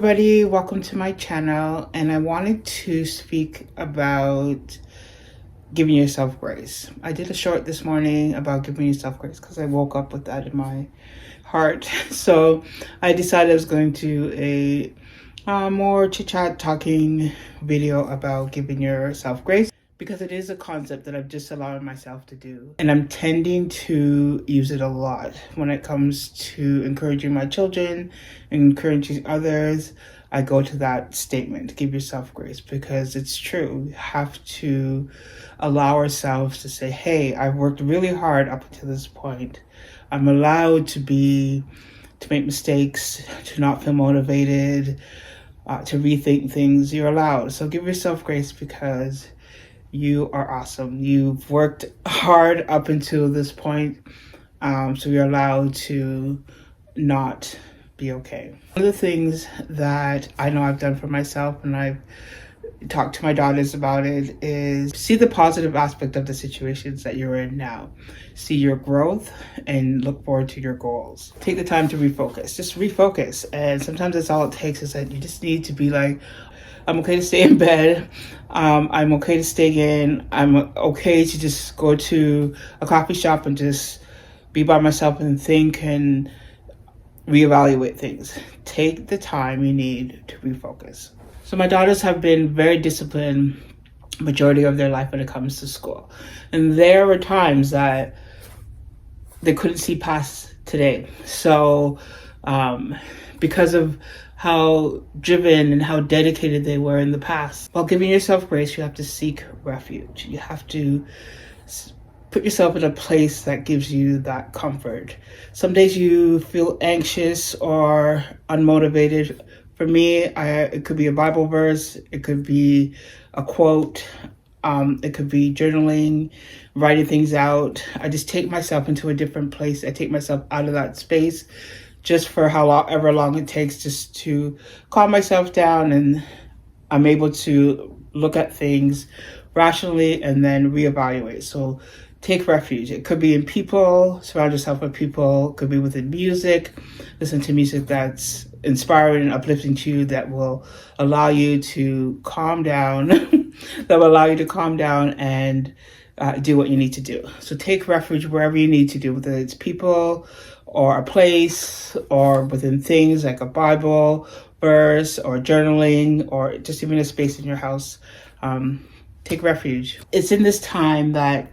everybody, welcome to my channel, and I wanted to speak about giving yourself grace. I did a short this morning about giving yourself grace because I woke up with that in my heart. So I decided I was going to do a more chit-chat talking video about giving yourself grace, because it is a concept that I've just allowed myself to do. And I'm tending to use it a lot when it comes to encouraging my children, encouraging others. I go to that statement, give yourself grace, because it's true. We have to allow ourselves to say, hey, I've worked really hard up until this point. I'm allowed to make mistakes, to not feel motivated, to rethink things. You're allowed. So give yourself grace, because you are awesome. You've worked hard up until this point, so you're allowed to not be okay. One of the things that I know I've done for myself, and I've talked to my daughters about it, is see the positive aspect of the situations that you're in now. See your growth and look forward to your goals. Take the time to refocus. Just refocus. And sometimes that's all it takes, is that you just need to be like, I'm okay to stay in bed. I'm okay to stay in. I'm okay to just go to a coffee shop and just be by myself and think and reevaluate things. Take the time you need to refocus. So my daughters have been very disciplined majority of their life when it comes to school. And there were times that they couldn't see past today. So because of how driven and how dedicated they were in the past. While giving yourself grace, you have to seek refuge. You have to put yourself in a place that gives you that comfort. Some days you feel anxious or unmotivated. For me, it could be a Bible verse, it could be a quote, it could be journaling, writing things out. I just take myself into a different place. I take myself out of that space, just for however long it takes, just to calm myself down, and I'm able to look at things rationally and then reevaluate. So take refuge. It could be in people, surround yourself with people. It could be within music. Listen to music that's inspiring and uplifting to you, that will allow you to calm down, and do what you need to do. So take refuge wherever you need to do, whether it's people or a place, or within things like a Bible verse or journaling, or just even a space in your house. Take refuge. It's in this time that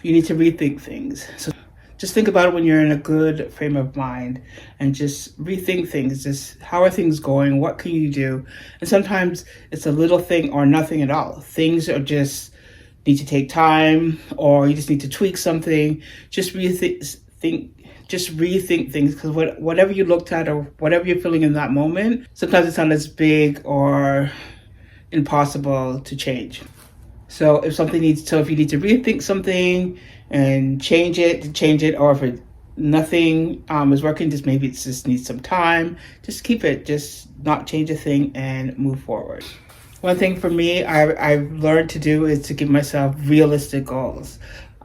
you need to rethink things. So just think about it when you're in a good frame of mind, and just rethink things. Just, how are things going? What can you do? And sometimes it's a little thing or nothing at all. Things are just need to take time, or you just need to tweak something. Just rethink things, because whatever you looked at or whatever you're feeling in that moment, sometimes it's not as big or impossible to change. So if you need to rethink something and change it, or if nothing is working, maybe it just needs some time, just keep it, just not change a thing and move forward. One thing for me, I've learned to do is to give myself realistic goals.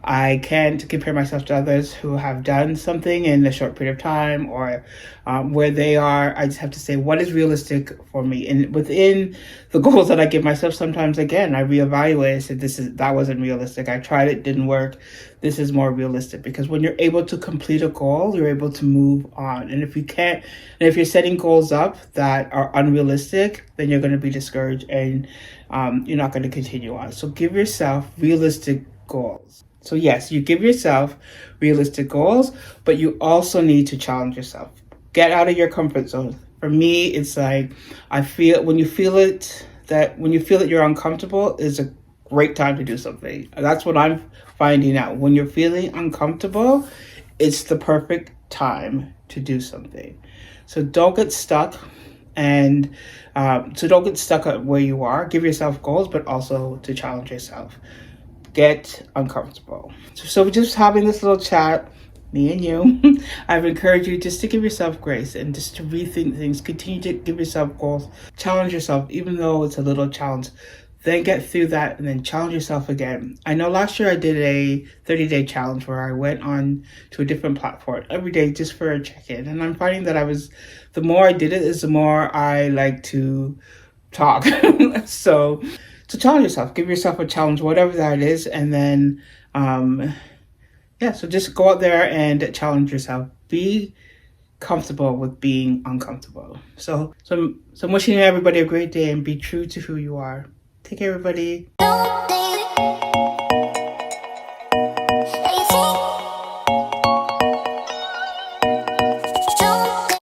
I can't compare myself to others who have done something in a short period of time, or where they are. I just have to say, what is realistic for me? And within the goals that I give myself, sometimes, again, I reevaluate and say, that wasn't realistic. I tried it, didn't work. This is more realistic. Because when you're able to complete a goal, you're able to move on. And if you can't, and if you're setting goals up that are unrealistic, then you're going to be discouraged, and you're not going to continue on. So give yourself realistic goals. So yes, you give yourself realistic goals, but you also need to challenge yourself. Get out of your comfort zone. For me, it's like, when you feel that you're uncomfortable, is a great time to do something. That's what I'm finding out. When you're feeling uncomfortable, it's the perfect time to do something. So don't get stuck. And don't get stuck at where you are. Give yourself goals, but also to challenge yourself. Get uncomfortable. So just having this little chat, me and you, I've encouraged you just to give yourself grace and just to rethink things. Continue to give yourself goals. Challenge yourself, even though it's a little challenge. then get through that and then challenge yourself again. I know last year I did a 30-day challenge where I went on to a different platform every day just for a check-in. And I'm finding that the more I did it is the more I like to talk. So challenge yourself, give yourself a challenge, whatever that is. And then, so just go out there and challenge yourself. Be comfortable with being uncomfortable. So I'm wishing everybody a great day and be true to who you are. Take care, everybody.